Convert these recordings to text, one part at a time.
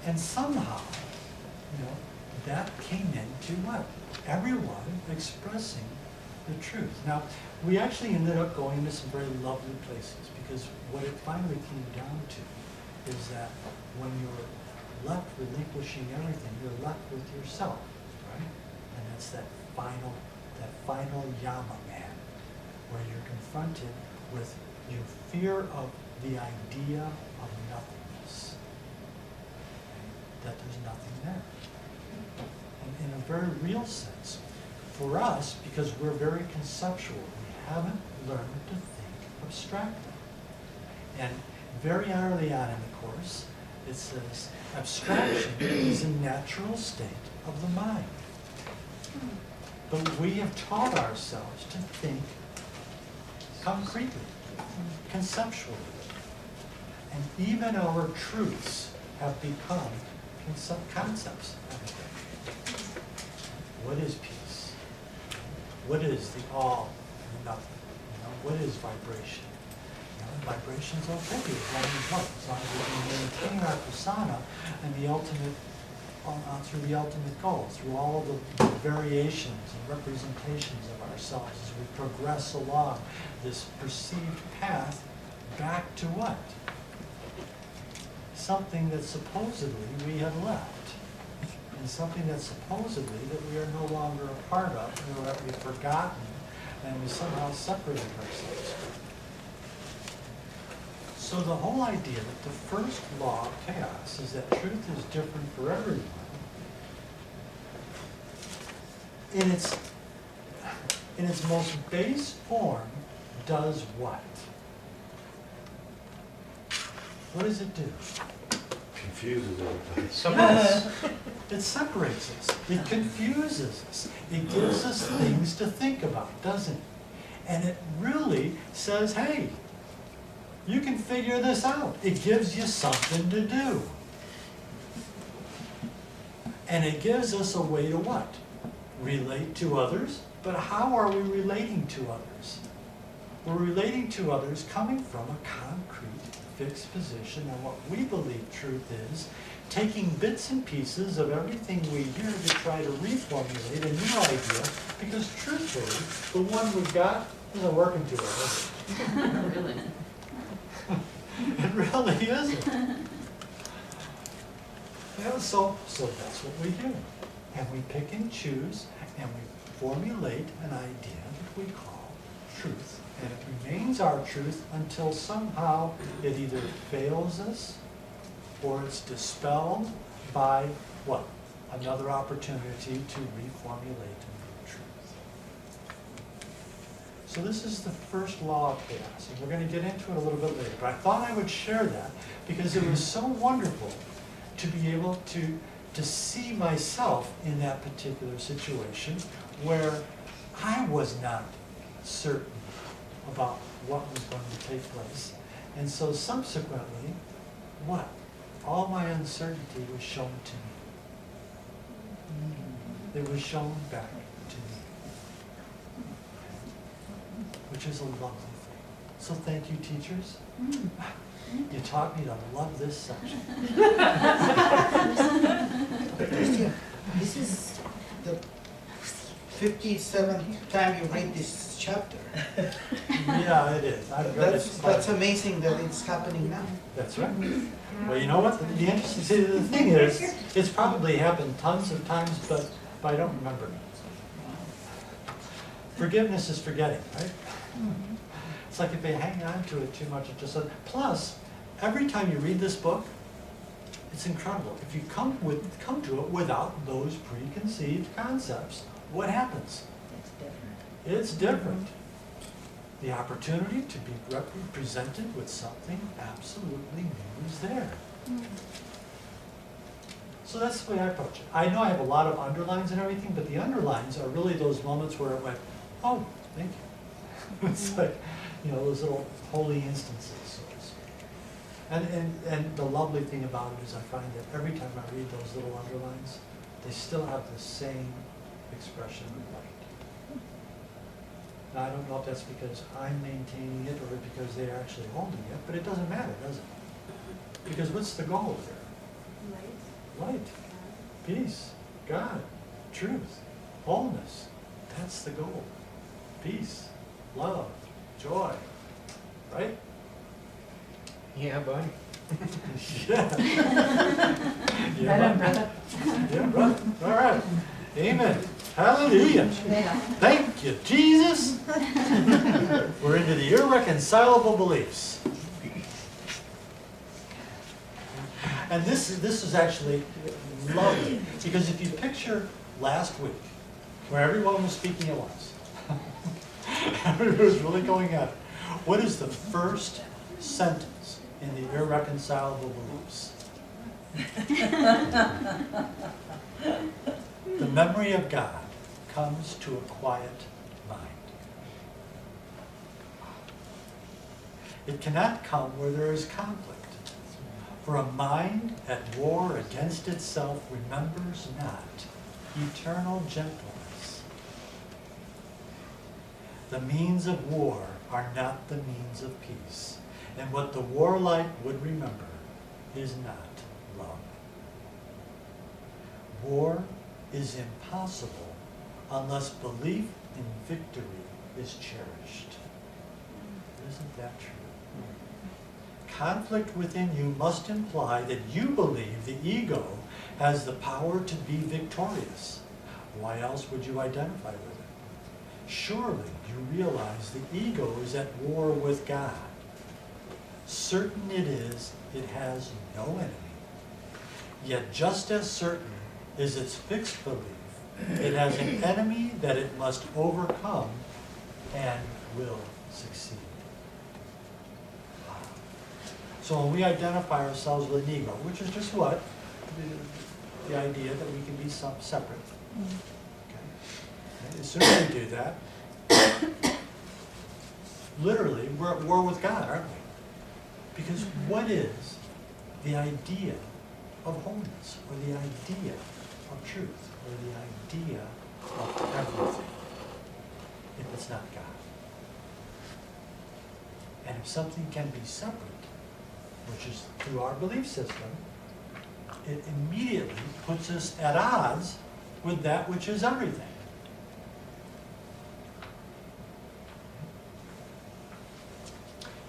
And somehow, that came into what? Everyone expressing the truth. Now, we actually ended up going to some very lovely places, because what it finally came down to is that when you're left relinquishing everything, you're left with yourself, right? And that's that final Yama man, where you're confronted with your fear of the idea of nothingness, that there's nothing there. And in a very real sense, for us, because we're very conceptual, we haven't learned to think abstractly. And very early on in the course, it says, abstraction is a natural state of the mind. But we have taught ourselves to think concretely, conceptually. And even our truths have become concepts. What is peace? What is the all and nothing? What is vibration? Vibration's okay as long as we can maintain our persona and the ultimate, through the ultimate goal, through all of the variations and representations of ourselves as we progress along this perceived path back to what? Something that supposedly we have left, and something that supposedly that we are no longer a part of, or that we've forgotten, and we somehow separated ourselves from. So the whole idea that the first law of chaos is that truth is different for everyone, in its most base form, does what? What does it do? Confuses everybody. Yes. It separates us. It confuses us. It gives us things to think about, doesn't it? And it really says, hey, you can figure this out. It gives you something to do. And it gives us a way to what? Relate to others. But how are we relating to others? We're relating to others coming from a concrete, fixed position on what we believe truth is, taking bits and pieces of everything we hear to try to reformulate a new idea, because truthfully, the one we got isn't working too well, is it? Really? It really isn't. So that's what we do. And we pick and choose, and we formulate an idea that we call truth. And it remains our truth until somehow it either fails us or it's dispelled by what? Another opportunity to reformulate a new truth. So this is the first law of chaos, and we're going to get into it a little bit later. But I thought I would share that because it was so wonderful to be able to see myself in that particular situation where I was not certain about what was going to take place. And so subsequently, what? All my uncertainty was shown to me. It was shown back to me. Which is a lovely thing. So thank you, teachers. You taught me to love this section. This is the 57th time you read this chapter. Yeah, it is. I've read it That's amazing that it's happening now. That's right. Well, you know what? The interesting the thing is, it's probably happened tons of times, but I don't remember. Forgiveness is forgetting, right? It's like if you hang on to it too much, it just doesn't. Plus, every time you read this book, it's incredible. If you come to it without those preconceived concepts, what happens? It's different. It's different. The opportunity to be presented with something absolutely new is there. So that's the way I approach it. I know I have a lot of underlines and everything, but the underlines are really those moments where it went, oh, thank you. It's like, those little holy instances, so to speak. And the lovely thing about it is I find that every time I read those little underlines, they still have the same expression of light. Now, I don't know if that's because I'm maintaining it or because they're actually holding it, but it doesn't matter, does it? Because what's the goal there? Light. light, peace, God, truth, wholeness. That's the goal. Peace, love, joy, right? Yeah, buddy. Yeah. Right on, brother. Yeah, brother. All right. Amen. Hallelujah. Yeah. Thank you, Jesus. We're into the irreconcilable beliefs. And this is actually lovely, because if you picture last week, where everyone was speaking at once, everyone was really going at it, what is the first sentence in the irreconcilable beliefs? The memory of God comes to a quiet mind. It cannot come where there is conflict. For a mind at war against itself remembers not eternal gentleness. The means of war are not the means of peace, and what the warlike would remember is not love. War is impossible unless belief in victory is cherished. Isn't that true? Conflict within you must imply that you believe the ego has the power to be victorious. Why else would you identify with it? Surely you realize the ego is at war with God. Certain it is, it has no enemy. Yet just as certain is its fixed belief, it has an enemy that it must overcome and will succeed. So when we identify ourselves with an ego, which is just what? The idea that we can be separate. Okay. As soon as we do that, literally, we're at war with God, aren't we? Because what is the idea of wholeness, or the idea of truth, or the idea of everything, if it's not God? And if something can be separate, which is through our belief system, it immediately puts us at odds with that which is everything.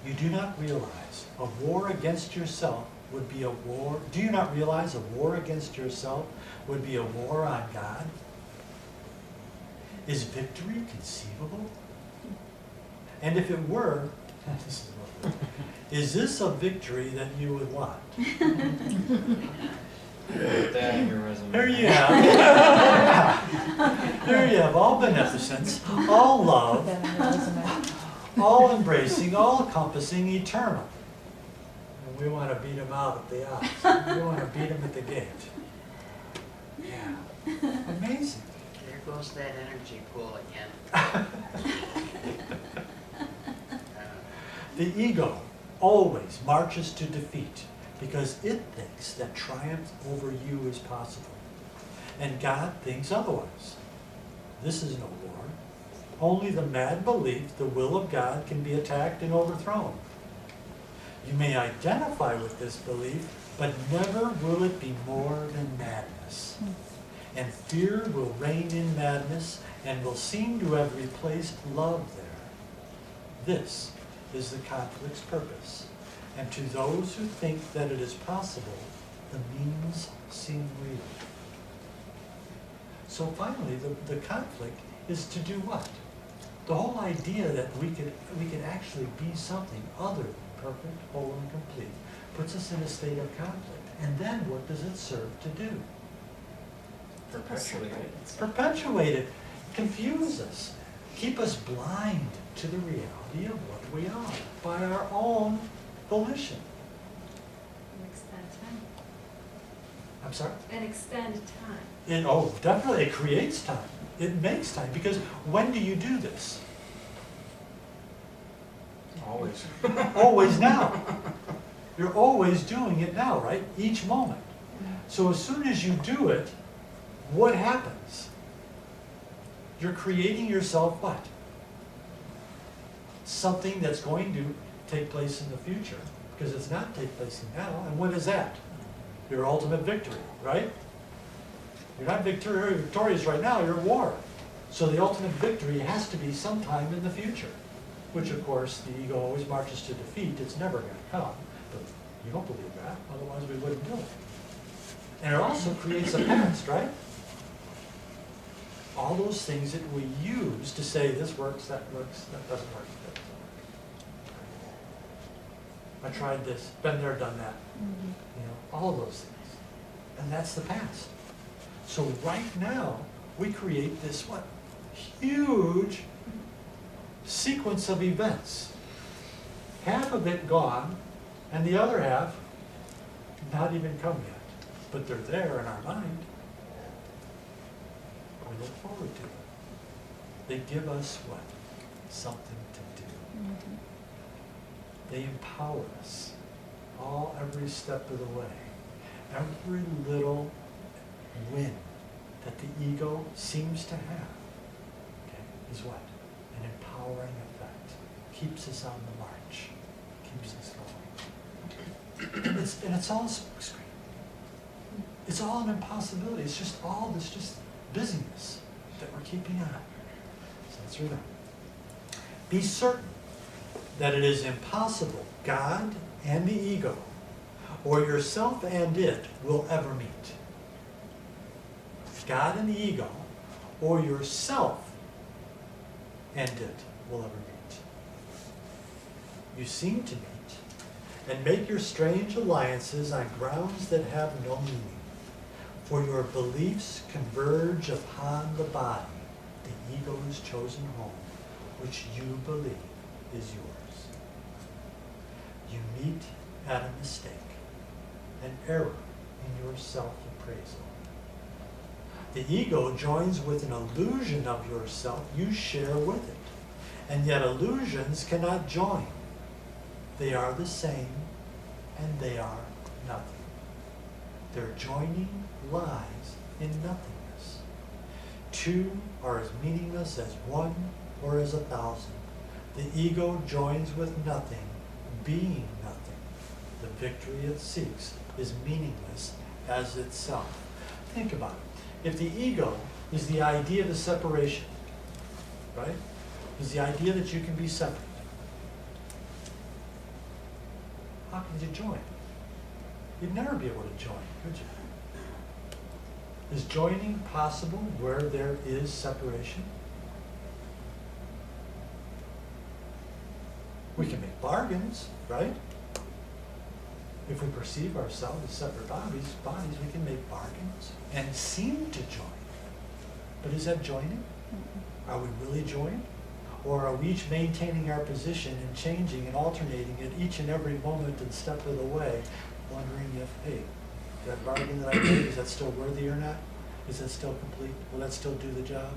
You do not realize a war against yourself would be a war. Do you not realize a war against yourself would be a war on God? Is victory conceivable? And if it were, this is lovely. Is this a victory that you would want? Put that in your resume. Here you have. Here you have all beneficence, all love, all embracing, all encompassing, eternal. And we want to beat them out at the odds. We want to beat them at the gate. Yeah. Amazing. There goes that energy pool again. The ego always marches to defeat because it thinks that triumph over you is possible. And God thinks otherwise. This is no war. Only the mad belief the will of God can be attacked and overthrown. You may identify with this belief, but never will it be more than madness. And fear will reign in madness and will seem to have replaced love there. This is the conflict's purpose. And to those who think that it is possible, the means seem real. So finally, the conflict is to do what? The whole idea that we could actually be something other than perfect, whole, and complete puts us in a state of conflict. And then what does it serve to do? Perpetuate it. Perpetuate it, confuse us, keep us blind to the reality of what we are by our own volition. And extend time. I'm sorry? And extend time. Definitely, it creates time. It makes time, because when do you do this? Always. Always now. You're always doing it now, right? Each moment. So as soon as you do it, what happens? You're creating yourself what? Something that's going to take place in the future, because it's not taking place now. And what is that? your ultimate victory, right? You're not victorious right now, you're at war. So the ultimate victory has to be sometime in the future, which of course the ego always marches to defeat. It's never going to come, but you don't believe that, otherwise we wouldn't do it. And it also creates a past, right? All those things that we use to say this works, that doesn't work, that doesn't work. I tried this, been there, done that. You know, all those things. And that's the past. So right now, we create this what? Huge sequence of events. Half of it gone, and the other half not even come yet. But they're there in our mind. We look forward to them. They give us what? Something to do. They empower us every step of the way. Every little win that the ego seems to have, okay, is what? An empowering effect. Keeps us on the march. Keeps us going. And it's all smokescreen. It's all an impossibility. It's just all this just busyness that we're keeping on. So let's read on. Be certain that it is impossible God and the ego, or yourself and it, will ever meet. God and the ego, or yourself and it, will ever meet. You seem to meet and make your strange alliances on grounds that have no meaning. For your beliefs converge upon the body, the ego's chosen home, which you believe is yours. You meet at a mistake, an error in your self-appraisal. The ego joins with an illusion of yourself you share with it, and yet illusions cannot join. They are the same, and they are nothing. Their joining lies in nothingness. Two are as meaningless as one or as 1,000. The ego joins with nothing, being nothing. The victory it seeks is meaningless as itself. Think about it. If the ego is the idea of the separation, right? Is the idea that you can be separate. How could you join? You'd never be able to join, could you? Is joining possible where there is separation? We can make bargains, right? If we perceive ourselves as separate bodies, we can make bargains and seem to join. But is that joining? Are we really joined? Or are we each maintaining our position and changing and alternating at each and every moment and step of the way, wondering if, hey, that bargain that I made, is that still worthy or not? Is that still complete? Will that still do the job?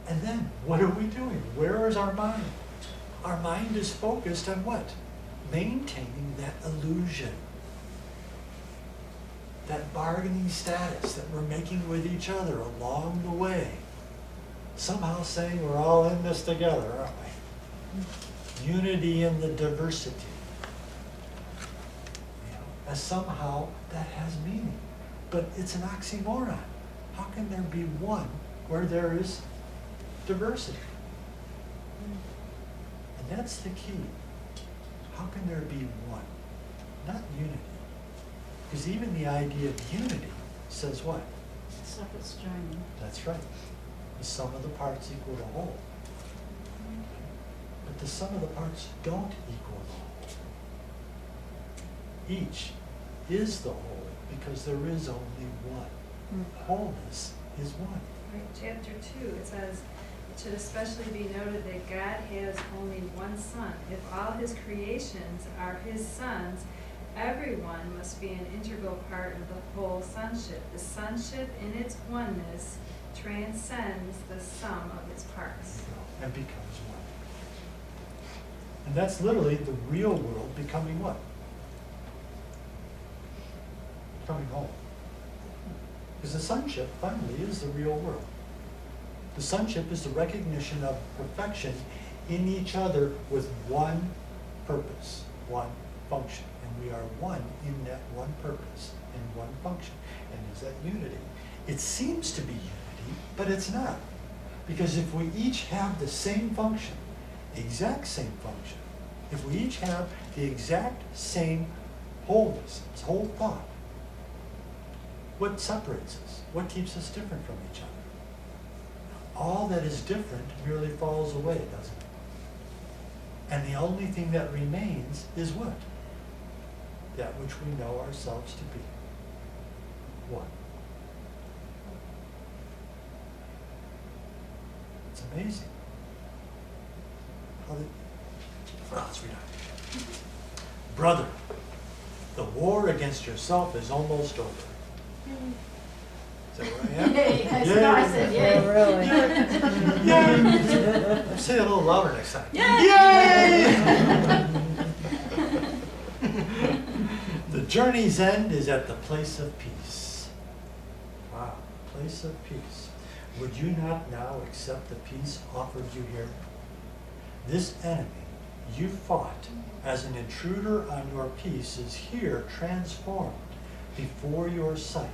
And then, what are we doing? Where is our mind? Our mind is focused on what? Maintaining that illusion. That bargaining status that we're making with each other along the way. Somehow saying we're all in this together, aren't we? Unity in the diversity. You know, as somehow that has meaning. But it's an oxymoron. How can there be one where there is diversity? And that's the key. How can there be one? Not unity. Because even the idea of unity says what? Separate joining. That's right. The sum of the parts equal the whole. But the sum of the parts don't equal the whole. Each is the whole because there is only one. Wholeness is one. Right, chapter 2, it says, it should especially be noted that God has only one Son. If all his creations are his sons, everyone must be an integral part of the whole sonship. The sonship in its oneness transcends the sum of its parts. And becomes one. And that's literally the real world becoming what? Becoming whole. Because the sonship, finally, is the real world. The sonship is the recognition of perfection in each other with one purpose, one function. and we are one in that one purpose and one function. And is that unity? It seems to be unity, but it's not. Because if we each have the same function, the exact same function, if we each have the exact same wholeness, whole thought, what separates us? What keeps us different from each other? All that is different merely falls away, doesn't it? And the only thing that remains is what? That which we know ourselves to be. One. It's amazing. Let's read on. Brother, the war against yourself is almost over. Is that where I am? Yay. I said yay. Yay! Say it a little louder next time. Yay! The journey's end is at the place of peace. Wow, place of peace. Would you not now accept the peace offered you here? This enemy you fought as an intruder on your peace is here transformed before your sight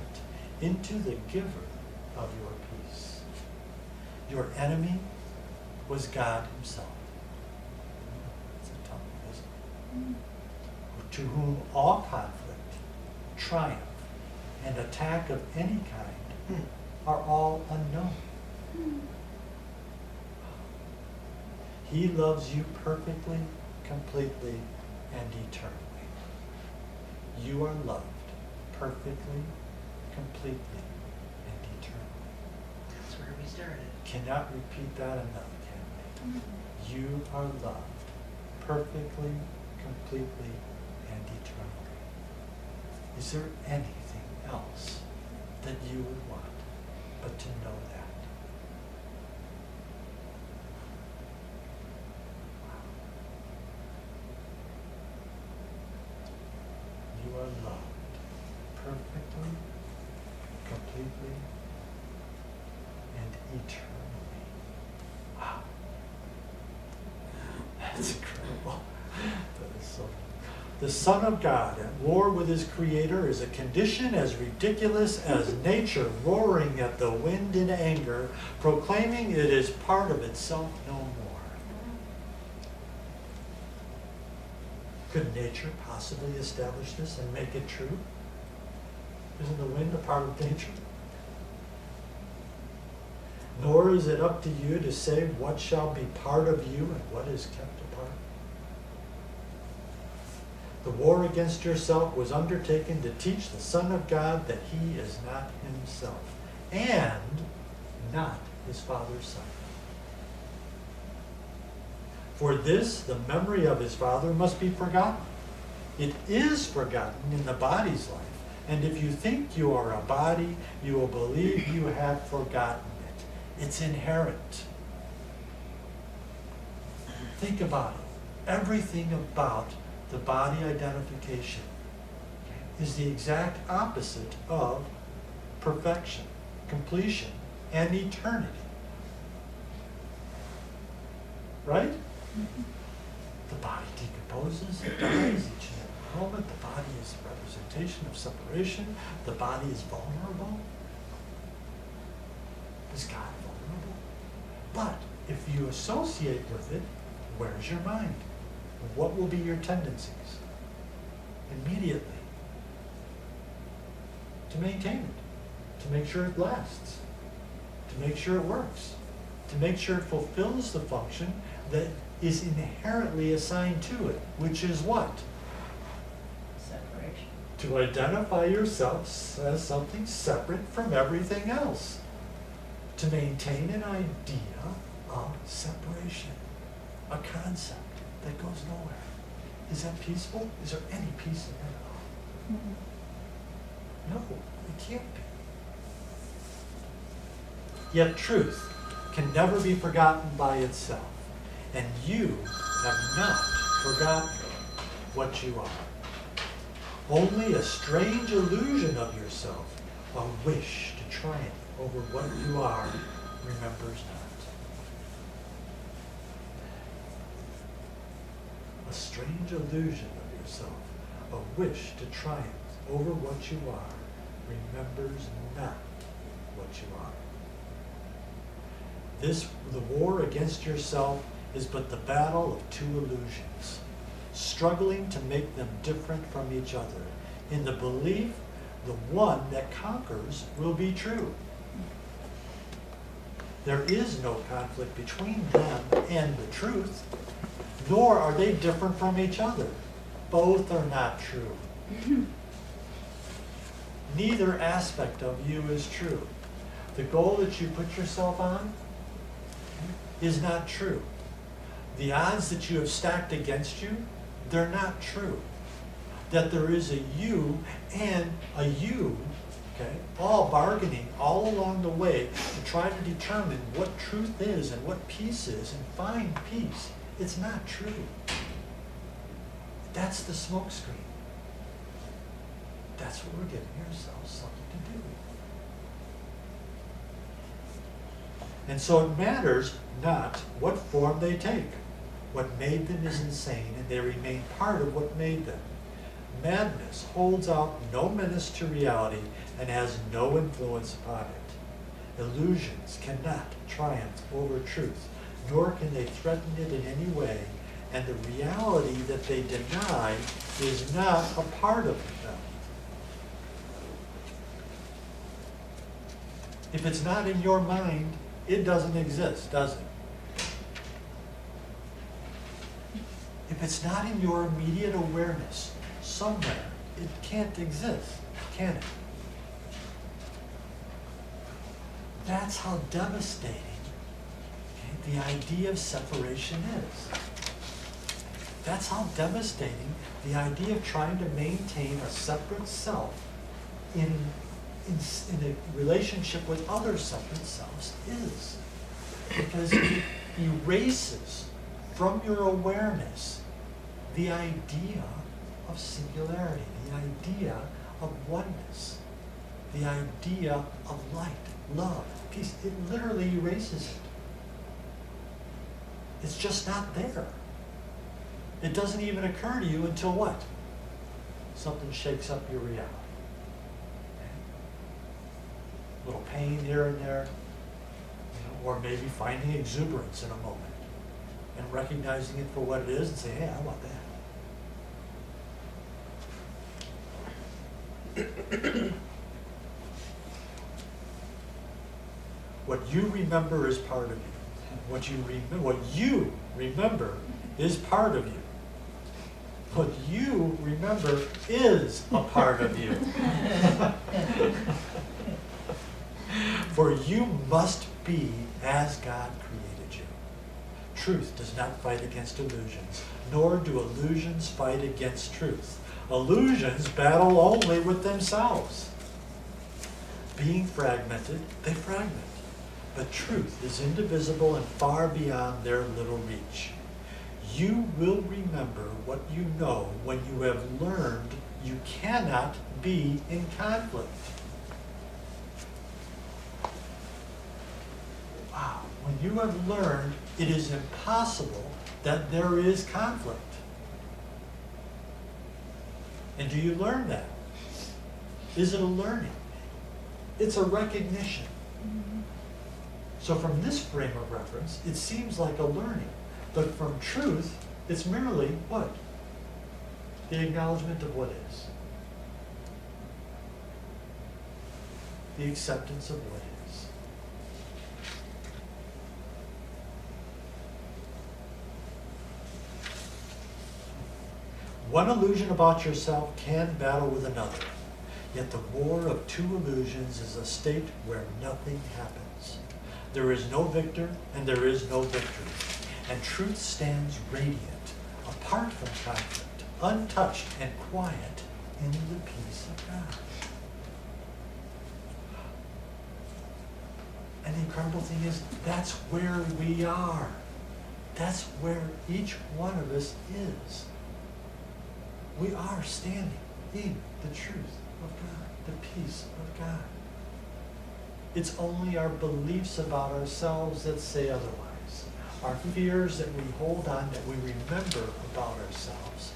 into the giver of your peace. Your enemy was God himself. It's a tough one, isn't it? To whom all conflict, triumph, and attack of any kind are all unknown. He loves you perfectly, completely, and eternally. You are loved perfectly, completely, and eternally. That's where we started. Cannot repeat that enough, can we? You are loved perfectly, completely, and eternally. Is there anything else that you would want but to know that? You are loved perfectly, completely, and eternally. Wow. That's incredible. That is so. The Son of God at war with his Creator is a condition as ridiculous as nature roaring at the wind in anger, proclaiming it is part of itself no more. Could nature possibly establish this and make it true? Isn't the wind a part of nature? Nor is it up to you to say what shall be part of you and what is kept apart. The war against yourself was undertaken to teach the Son of God that he is not himself and not his Father's Son. For this, the memory of his Father must be forgotten. It is forgotten in the body's life, and if you think you are a body, you will believe you have forgotten it. It's inherent. Think about it. Everything about the body identification is the exact opposite of perfection, completion, and eternity. Right? The body decomposes, it dies each and every moment. The body is a representation of separation. The body is vulnerable. Is God vulnerable? But if you associate with it, where's your mind? What will be your tendencies? Immediately. To maintain it. To make sure it lasts. To make sure it works. To make sure it fulfills the function that is inherently assigned to it, which is what? Separation. To identify yourself as something separate from everything else. To maintain an idea of separation. A concept that goes nowhere. Is that peaceful? Is there any peace in that at all? No, it can't be. Yet truth can never be forgotten by itself, and you have not forgotten what you are. Only a strange illusion of yourself, a wish to triumph over what you are, remembers not. A strange illusion of yourself, a wish to triumph over what you are, remembers not what you are. The war against yourself is but the battle of two illusions, struggling to make them different from each other, in the belief the one that conquers will be true. There is no conflict between them and the truth, nor are they different from each other. Both are not true. Neither aspect of you is true. The goal that you put yourself on is not true. The odds that you have stacked against you, they're not true. That there is a you and a you, okay, all bargaining all along the way to try to determine what truth is and what peace is and find peace. It's not true. That's the smokescreen. That's what we're giving ourselves something to do. And so it matters not what form they take. What made them is insane, and they remain part of what made them. Madness holds out no menace to reality and has no influence upon it. Illusions cannot triumph over truth, nor can they threaten it in any way, and the reality that they deny is not a part of them. If it's not in your mind, it doesn't exist, does it? If it's not in your immediate awareness somewhere, it can't exist, can it? That's how devastating, okay, the idea of separation is. That's how devastating the idea of trying to maintain a separate self in a relationship with other separate selves is. Because it erases from your awareness the idea of singularity, the idea of oneness, the idea of light, love, peace. It literally erases it. It's just not there. It doesn't even occur to you until what? Something shakes up your reality. A little pain here and there, or maybe finding exuberance in a moment and recognizing it for what it is and saying, hey, I want that. What you remember is part of you. What you remember is part of you. What you remember is a part of you. For you must be as God created you. Truth does not fight against illusions, nor do illusions fight against truth. Illusions battle only with themselves. Being fragmented, they fragment. But truth is indivisible and far beyond their little reach. You will remember what you know when you have learned you cannot be in conflict. Wow, when you have learned it is impossible that there is conflict. And do you learn that? Is it a learning? It's a recognition. So from this frame of reference, it seems like a learning. But from truth, it's merely what? The acknowledgement of what is. The acceptance of what is. One illusion about yourself can battle with another. Yet the war of two illusions is a state where nothing happens. There is no victor and there is no victory. And truth stands radiant, apart from conflict, untouched and quiet in the peace of God. And the incredible thing is, that's where we are. That's where each one of us is. We are standing in the truth of God, the peace of God. It's only our beliefs about ourselves that say otherwise. Our fears that we hold on, that we remember about ourselves,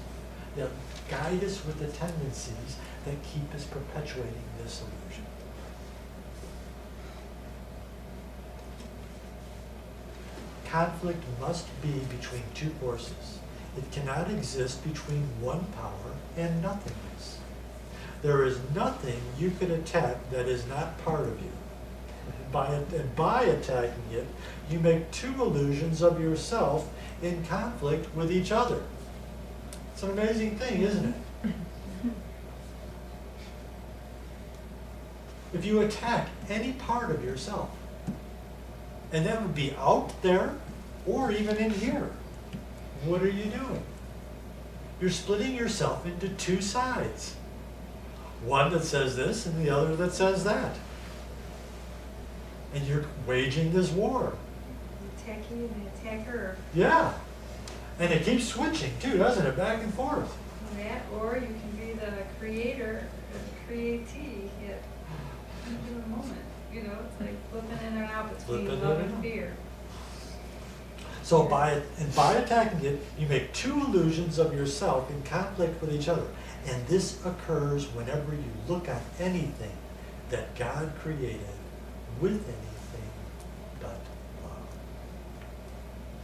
They'll guide us with the tendencies that keep us perpetuating this illusion. Conflict must be between two forces. It cannot exist between one power and nothingness. There is nothing you could attack that is not part of you. By attacking it, you make two illusions of yourself in conflict with each other. It's an amazing thing, isn't it? If you attack any part of yourself, and that would be out there or even in here, what are you doing? You're splitting yourself into two sides. One that says this and the other that says that. And you're waging this war. The attackee and the attacker. Yeah. And it keeps switching too, doesn't it? Back and forth. That, or you can be the creator, the createe at any given moment. You know, it's like flipping in and out between Flipping love in and and out. fear. So by attacking it, you make two illusions of yourself in conflict with each other. And this occurs whenever you look at anything that God created with anything but love.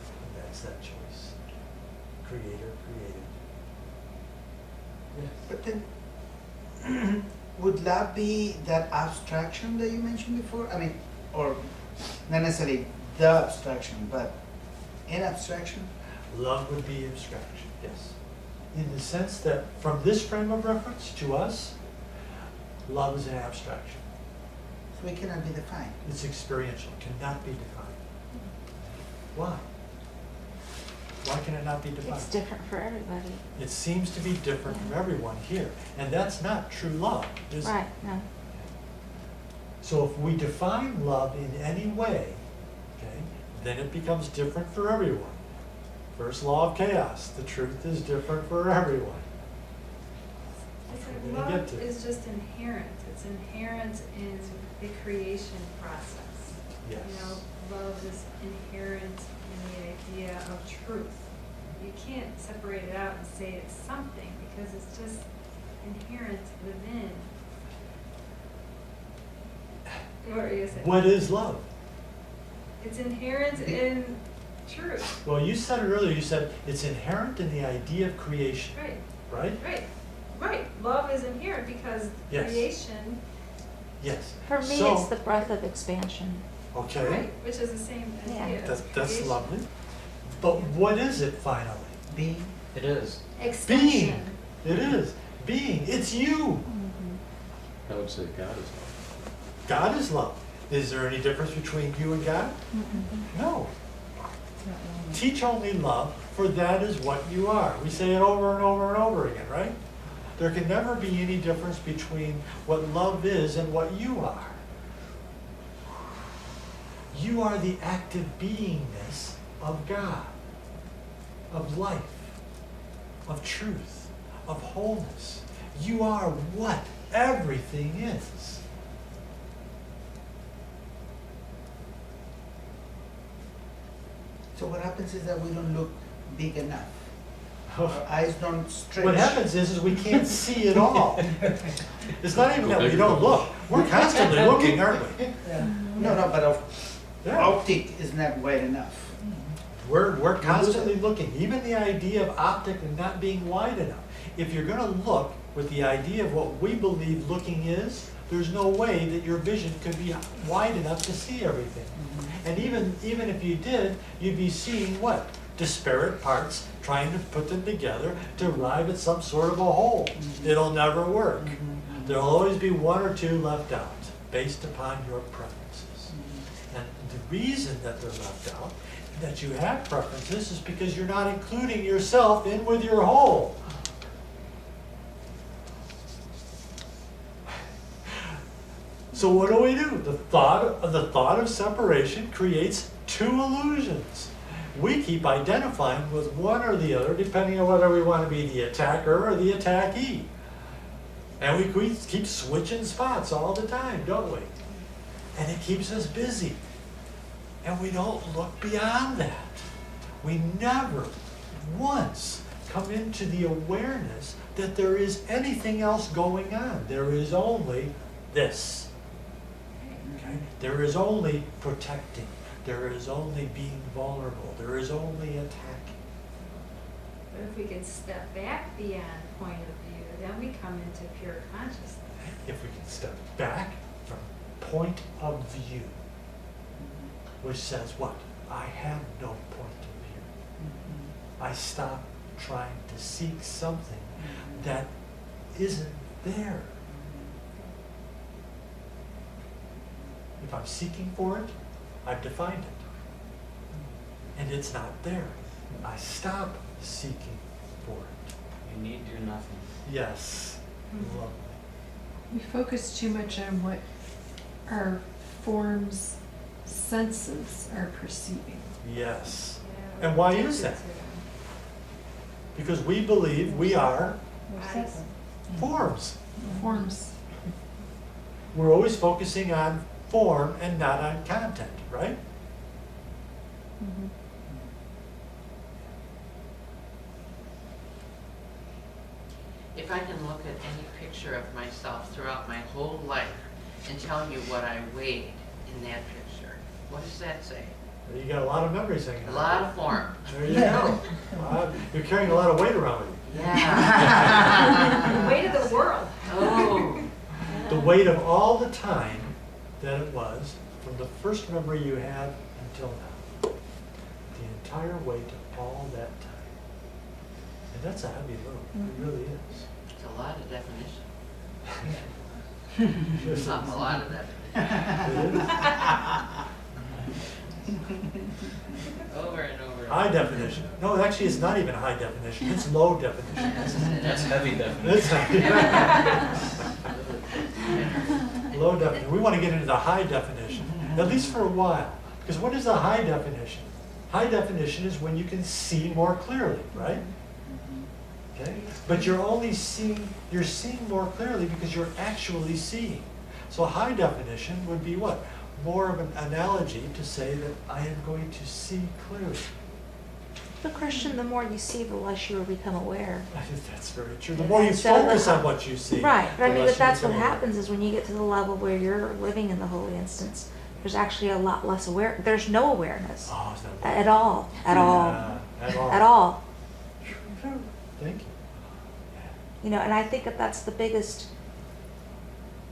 And that's that choice. Creator, created. Yes. But then, would love be that abstraction that you mentioned before? I mean, or not necessarily the abstraction, but an abstraction? Love would be abstraction, yes. In the sense that from this frame of reference to us, love is an abstraction. So it cannot be defined. It's experiential, cannot be defined. Why? Why can it not be defined? It's different for everybody. It seems to be different from everyone here, and that's not true love, is it? Right, no. So if we define love in any way, okay, then it becomes different for everyone. First law of chaos, the truth is different for everyone. It's We're like gonna get love to it. is just inherent. It's inherent in the creation process. Yes. You know, love is inherent in the idea of truth. You can't separate it out and say it's something because it's just inherent within. What are you saying? What is love? It's inherent in truth. Well, you said it earlier, you said it's inherent in the idea of creation, Right, right? right, right. Love is inherent because Yes. creation, Yes. For me, So- it's the breath of expansion. Okay, right, which is the same Yeah. idea. that's creation. lovely. But what is it finally? Being? It is. Extension. It is. Being. It's you. I would say God is love. God is love. Is there any difference between you and God? No. Teach only love, for that is what you are. We say it over and over and over again, right? There can never be any difference between what love is and what you are. You are the active beingness of God, of life, of truth, of wholeness. You are what everything is. So what happens is that we don't look big enough. Our eyes don't stretch. What happens is we can't see it all. It's not even Go that we bigger, don't go look. We're constantly looking, aren't we? No, but Yeah. optic is not wide enough. We're constantly looking. Even the idea of optic and not being wide enough. If you're gonna look with the idea of what we believe looking is, there's no way that your vision could be wide enough to see everything. And even if you did, you'd be seeing what? Disparate parts, trying to put them together to arrive at some sort of a whole. It'll never work. There'll always be one or two left out, based upon your preferences. And the reason that they're left out, that you have preferences, is because you're not including yourself in with your whole. So what do? The thought of separation creates two illusions. We keep identifying with one or the other, depending on whether we want to be the attacker or the attackee. And we keep switching spots all the time, don't we? And it keeps us busy. And we don't look beyond that. We never once come into the awareness that there is anything else going on. There is only this. Okay? There is only protecting. There is only being vulnerable. There is only attacking. But if we can step back beyond point of view, then we come into pure consciousness. If we can step back from point of view, which says what? I have no point of view. I stop trying to seek something that isn't there. If I'm seeking for it, I've defined it. And it's not there. I stop seeking for it. You need do nothing. Yes. Lovely. We focus too much on what our forms, senses are perceiving. Yes. Yeah, And why we're is addicted that? to them. Because we believe we are Bodies. forms. Forms. We're always focusing on form and not on content, right? Mhm. If I can look at any picture of myself throughout my whole life and tell you what I weighed in that picture, what does that say? You got a lot of memories hanging A out. lot of form. There you go. You're carrying a lot of weight around with you. Yeah. The weight of the world. Oh. The weight of all the time that it was, from the first memory you have until now. The entire weight of all that time. And that's a heavy load. It really is. It's a lot of definition. Yes, Not a lot of definition. it is. Over and over. High definition. No, actually, it's not even high definition. It's low definition. That's heavy definition. It's low definition. We want to get into the high definition, at least for a while. Because what is a high definition? High definition is when you can see more clearly, right? Okay? But you're seeing more clearly because you're actually seeing. So high definition would be what? More of an analogy to say that I am going to see clearly. But Christian, the more you see, the less you will become aware. That's very true. The more you So- focus on what you see. Right, but I the mean, less but that's you what become aware. happens is when you get to the level where you're living in the holy instance, there's actually a lot less there's no awareness Oh, is that at all, at all, Yeah, at all. at all. Thank you. You know, and I think that that's the biggest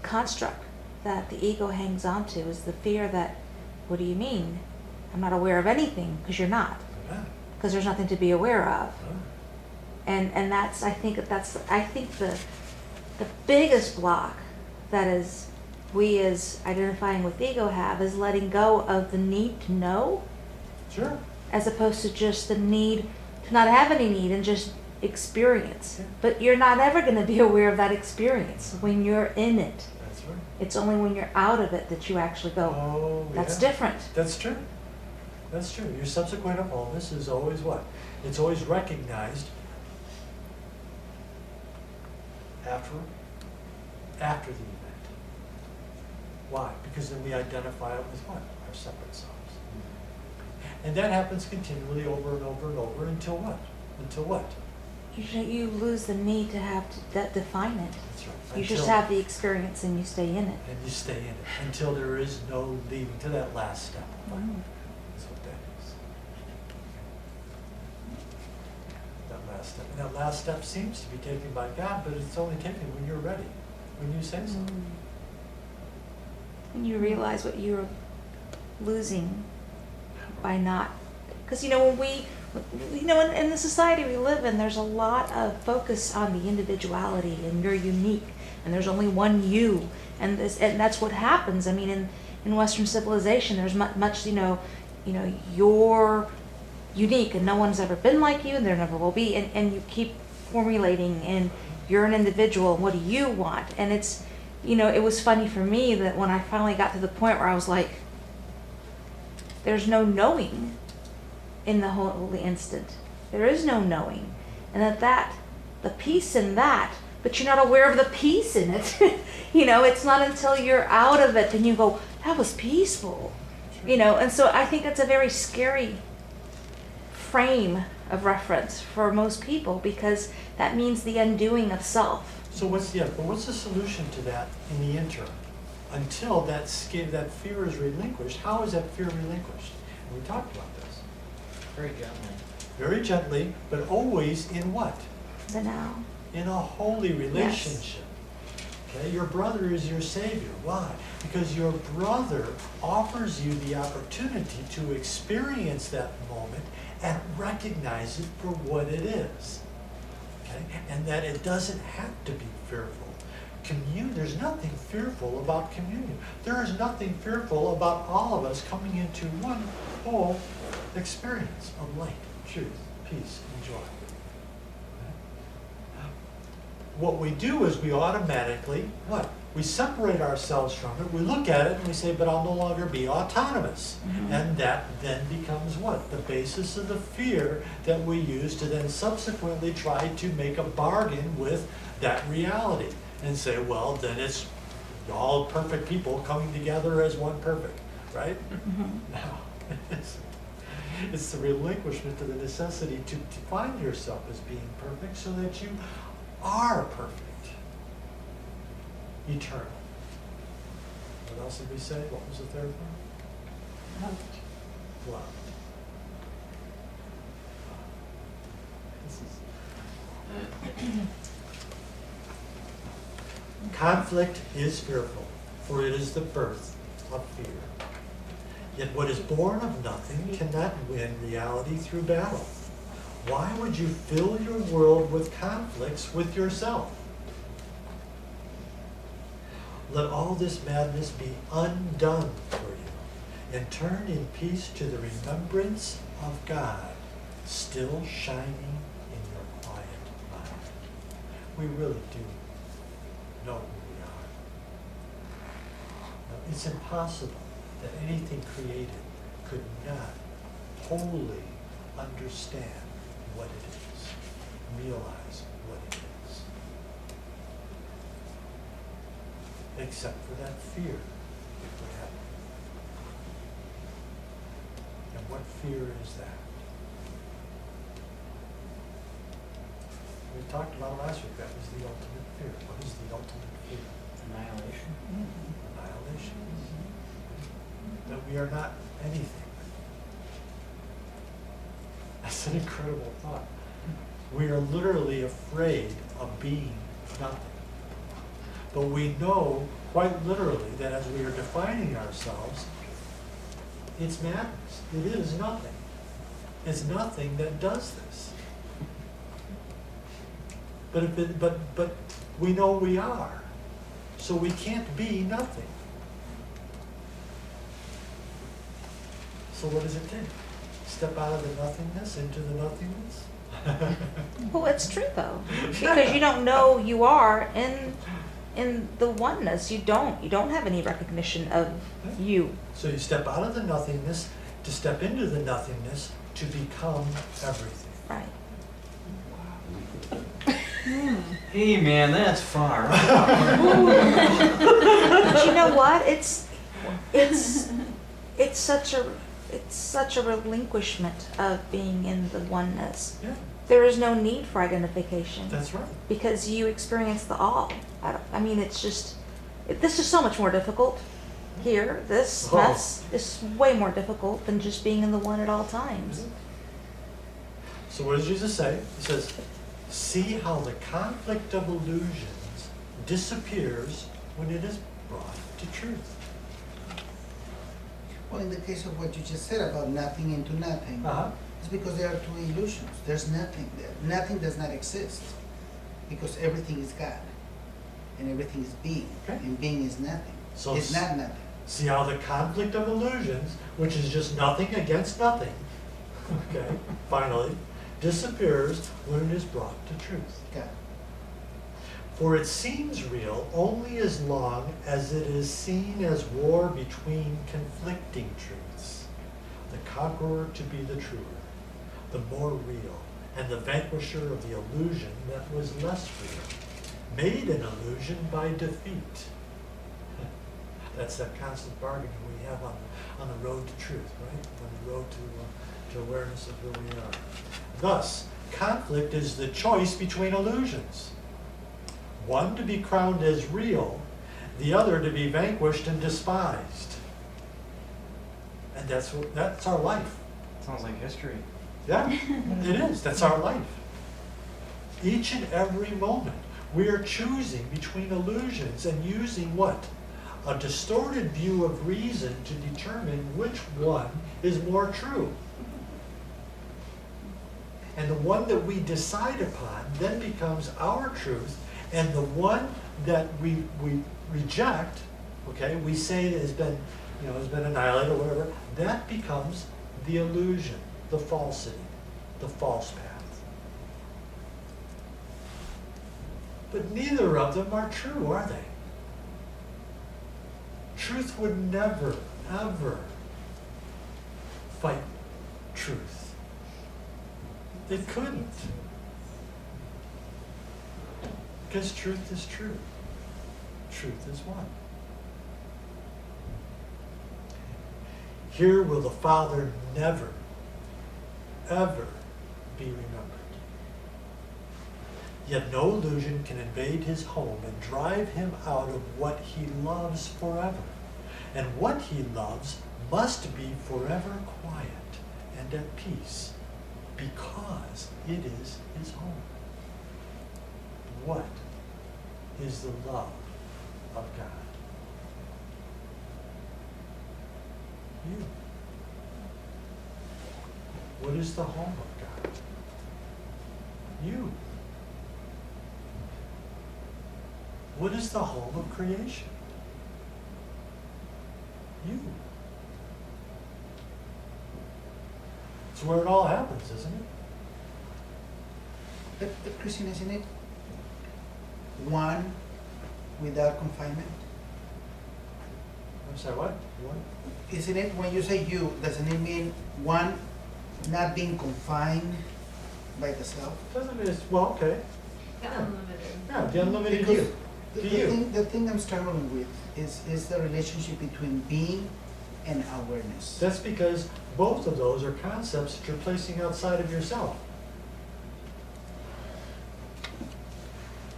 construct that the ego hangs on to is the fear that, what do you mean? I'm not aware of anything, because you're not, Yeah. because there's nothing to be aware of. Oh. And that's, I think the biggest block that is we as identifying with ego have is letting go of the need to know, Sure. as opposed to just the need to not have any need and just experience. Yeah. But you're not ever going to be aware of that experience when you're in it. That's right. It's only when you're out of it that you actually go, Oh, that's yeah. different. That's true. That's true. Your subsequent wholeness is always what? It's always recognized after the event. Why? Because then we identify it with what? Our separate selves. And that happens continually over and over and over until what? Until what? You lose the need to have to define it. That's right. You just Until- have the experience and you stay in it. And you stay in it until there is no leaving to that last step. That's what that is. That last step. And that last step seems to be taken by God, but it's only taken when you're ready, when you say so. And you realize what you're losing by not, because when we, in the society we live in, there's a lot of focus on the individuality and you're unique and there's only one you, and that's what happens. I mean, in Western civilization, there's much you're unique and no one's ever been like you and there never will be, and you keep formulating and you're an individual and what do you want? And it's, it was funny for me that when I finally got to the point where I was like, there's no knowing in the holy instant. There is no knowing. And that the peace in that, but you're not aware of the peace in it. It's not until you're out of it and you go, that was peaceful. And so I think that's a very scary frame of reference for most people, because that means the undoing of self. So what's the solution to that in the interim? Until that fear is relinquished, how is that fear relinquished? And we talked about this. Very gently. Very gently, but always in what? The now. In a holy relationship. Okay, your brother is your savior. Why? Because your brother offers you the opportunity to experience that moment and recognize it for what it is. Okay, and that it doesn't have to be fearful. There's nothing fearful about communion. There is nothing fearful about all of us coming into one whole experience of light, truth, peace, and joy. What we do is we automatically, what? We separate ourselves from it, we look at it and we say, but I'll no longer be autonomous. Mhm. And that then becomes what? The basis of the fear that we use to then subsequently try to make a bargain with that reality. And say, well, then it's all perfect people coming together as one perfect, right? Mhm. No. It's the relinquishment to the necessity to define yourself as being perfect so that you are perfect, eternal. What else did we say? What was the third one? Loved. Loved. This is... Conflict is fearful, for it is the birth of fear. Yet what is born of nothing cannot win reality through battle. Why would you fill your world with conflicts with yourself? Let all this madness be undone for you, and turn in peace to the remembrance of God, still shining in your quiet mind. We really do know who we are. Now, it's impossible that anything created could not wholly understand what it is, realize what it is, except for that fear that we have. And what fear is that? We talked about it last week. That was the ultimate fear. What is the ultimate fear? Annihilation. Annihilation. That we are not anything. That's an incredible thought. We are literally afraid of being nothing. But we know quite literally that as we are defining ourselves, it's madness. It is nothing. It's nothing that does this. But we know we are. So we can't be nothing. So what does it take? Step out of the nothingness into the nothingness? Well, it's true though, because you don't know you are in the oneness. You don't have any recognition of you. So you step out of the nothingness to step into the nothingness to become everything. Right. Hey man, that's far. But you know what? It's such a relinquishment of being in the oneness. Yeah, There is no need for identification that's right. because you experience the all. It's just this is so much more difficult here. This Oh. mess is way more difficult than just being in the one at all times. So what does Jesus say? He says, see how the conflict of illusions disappears when it is brought to truth. Well, in the case of what you just said about nothing into nothing, Uh-huh. it's because there are two illusions. There's nothing there. Nothing does not exist because everything is God and everything is being, Okay. and being is nothing. So It's not nothing. See how the conflict of illusions, which is just nothing against nothing, okay, finally, disappears when it is brought to truth. God. For it seems real only as long as it is seen as war between conflicting truths, the conqueror to be the truer, the more real, and the vanquisher of the illusion that was less real, made an illusion by defeat. That's that constant bargaining we have on the road to truth, right? On the road to to awareness of who we are. Thus, conflict is the choice between illusions. One to be crowned as real, the other to be vanquished and despised. And that's our life. Sounds like history. Yeah, it is. That's our life. Each and every moment, we are choosing between illusions and using what? A distorted view of reason to determine which one is more true. And the one that we decide upon then becomes our truth, and the one that we reject, okay, we say has been annihilated or whatever, that becomes the illusion, the falsity, the false path. But neither of them are true, are they? Truth would never, ever fight truth. It couldn't. Because truth is true. Truth is one. Here will the Father never, ever be remembered. Yet no illusion can invade his home and drive him out of what he loves forever. And what he loves must be forever quiet and at peace, because it is his home. What is the love of God? You. What is the home of God? You. What is the home of creation? You. It's where it all happens, isn't it? But Christian, isn't it one without confinement? I'm sorry, what? What? Isn't it, when you say you, doesn't it mean one not being confined by the self? Doesn't mean it's, well, okay. The unlimited. Yeah, the unlimited Because you. the thing I'm struggling with is the relationship between being and awareness. That's because both of those are concepts that you're placing outside of yourself.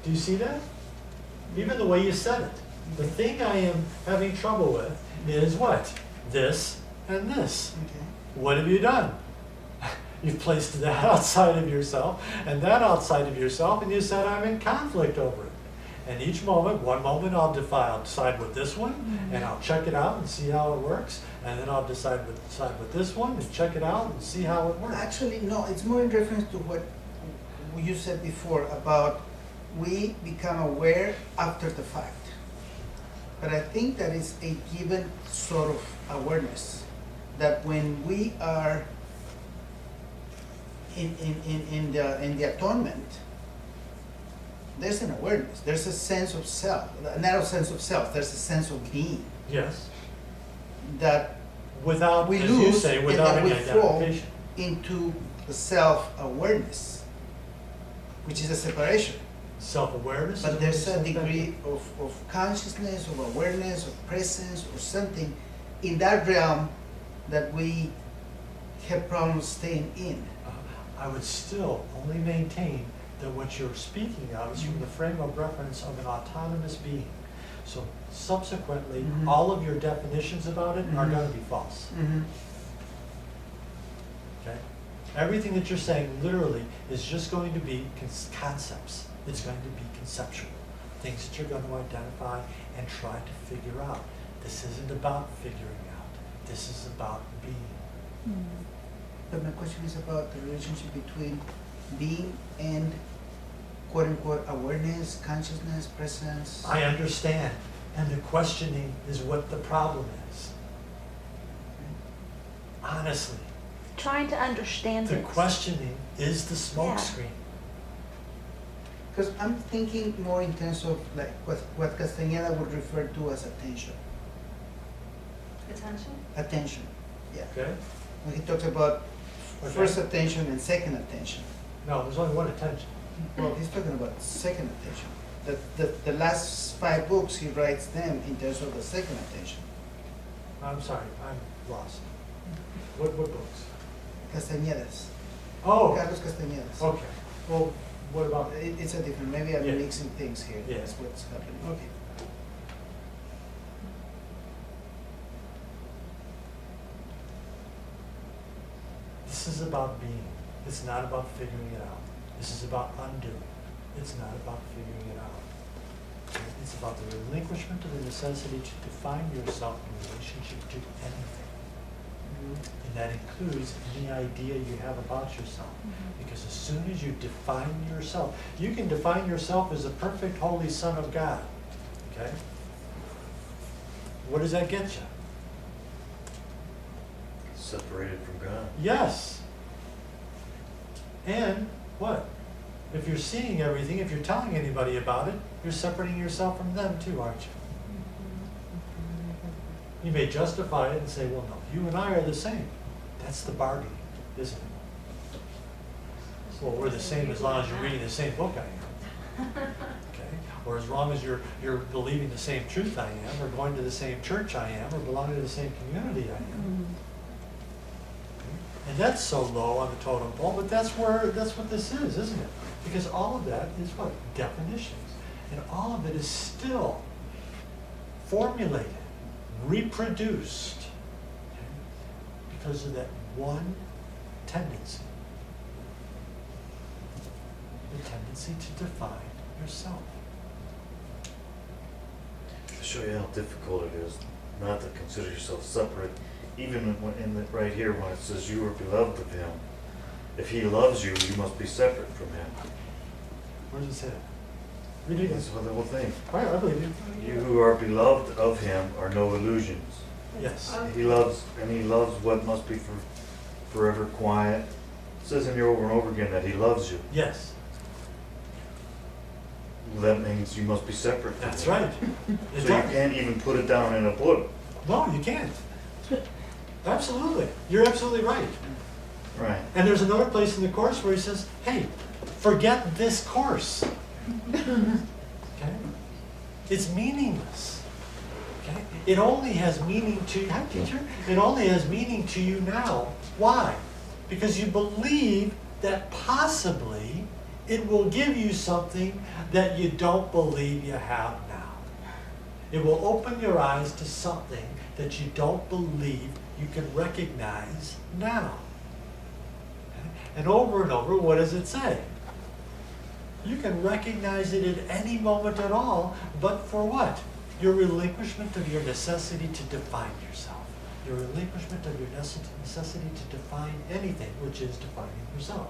Do you see that? Even the way you said it. The thing I am having trouble with is what? This and this. Okay. What have you done? You've placed that outside of yourself and that outside of yourself, and you said I'm in conflict over it. And each moment, one moment I'll decide with this one, and I'll check it out and see how it works, and then I'll decide with this one and check it out and see how it works. Actually, no, it's more in reference to what you said before about we become aware after the fact. But I think that is a given sort of awareness, that when we are in the atonement, there's an awareness, there's a sense of self, not a sense of self, there's a sense of being Yes. that Without, we as you lose say, and without that any we fall identification. into the self-awareness, which is a separation. Self-awareness. But is there's a something- degree of consciousness, of awareness, of presence, or something in that realm that we have problems staying in. I would still only maintain that what you're speaking of is from the frame of reference of an autonomous being. So subsequently, Mhm. all of your definitions about it are Mhm. going to be false. Mm-hmm. Okay? Everything that you're saying literally is just going to be concepts. It's going to be conceptual. Things that you're going to identify and try to figure out. This isn't about figuring out. This is about being. But my question is about the relationship between being and quote-unquote awareness, consciousness, presence. I understand. And the questioning is what the problem is. Honestly, Trying to understand the it. questioning is the Yeah. smokescreen. Because I'm thinking more in terms of like what Castañeda would refer to as attention. Attention? Attention, yeah. Okay? When he talks about Okay. first attention and second attention. No, there's only one attention. Well, he's talking about second attention. The last 5 books, he writes them in terms of the second attention. I'm sorry, I'm lost. What books? Castañedas. Oh, Carlos Castañedas. okay. Well, what about, It's a different, maybe I'm Yeah. mixing things here. Yeah. That's what's happening. Okay. this is about being. It's not about figuring it out. This is about undoing. It's not about figuring it out. It's about the relinquishment of the necessity to define yourself in relationship to anything. And that includes any idea you have about yourself. Because as soon as you define yourself, you can define yourself as the perfect holy Son of God. Okay? What does that get you? Separated from God. Yes. And what? If you're seeing everything, if you're telling anybody about it, you're separating yourself from them too, aren't you? You may justify it and say, well, no, you and I are the same. That's the bargain, isn't it? Well, we're the same as long as you're reading the same book I am. Okay? Or as long as you're believing the same truth I am, or going to the same church I am, or belonging to the same community I am. And that's so low on the totem pole, but that's what this is, isn't it? Because all of that is what? Definitions. And all of it is still formulated, reproduced, okay, because of that one tendency. The tendency to define yourself. To show you how difficult it is not to consider yourself separate, even right here when it says you are beloved of him. If he loves you, you must be separate from him. Where does it say that? Read it again. That's the whole thing. All right, I believe you. You who are beloved of him are no illusions. Yes. He loves what must be forever quiet. It says in here over and over again that he loves you. Yes. Well, that means you must be separate from That's him. right. It So you does. can't even put it down in a book. No, you can't. Absolutely. You're absolutely right. Right. And there's another place in the course where he says, hey, forget this course. Okay? It's meaningless. Okay? It only has meaning to you. Hi, teacher. It only has meaning to you now. Why? Because you believe that possibly it will give you something that you don't believe you have now. It will open your eyes to something that you don't believe you can recognize now. Okay? And over, what does it say? You can recognize it at any moment at all, but for what? Your relinquishment of your necessity to define yourself. Your relinquishment of your necessity to define anything, which is defining yourself.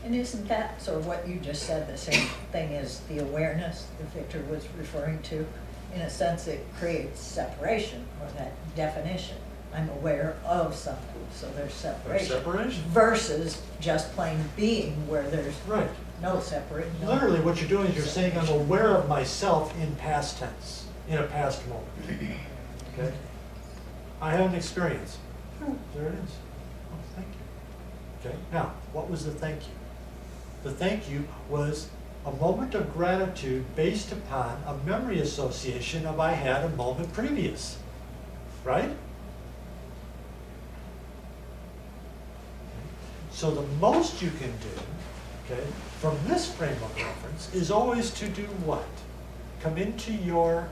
And isn't that sort of what you just said, the same thing as the awareness that Victor was referring to? In a sense, it creates separation, or that definition. I'm aware of something, so there's separation. There's separation. Versus just plain being, where there's Right. no separate. No Literally, what you're doing is you're saying, I'm aware of myself in past tense, in a past moment. Okay? I had an experience. There it is. Oh, thank you. Okay? Now, what was the thank you? The thank you was a moment of gratitude based upon a memory association of I had a moment previous. Right? So the most you can do, okay, from this frame of reference is always to do what? Come into your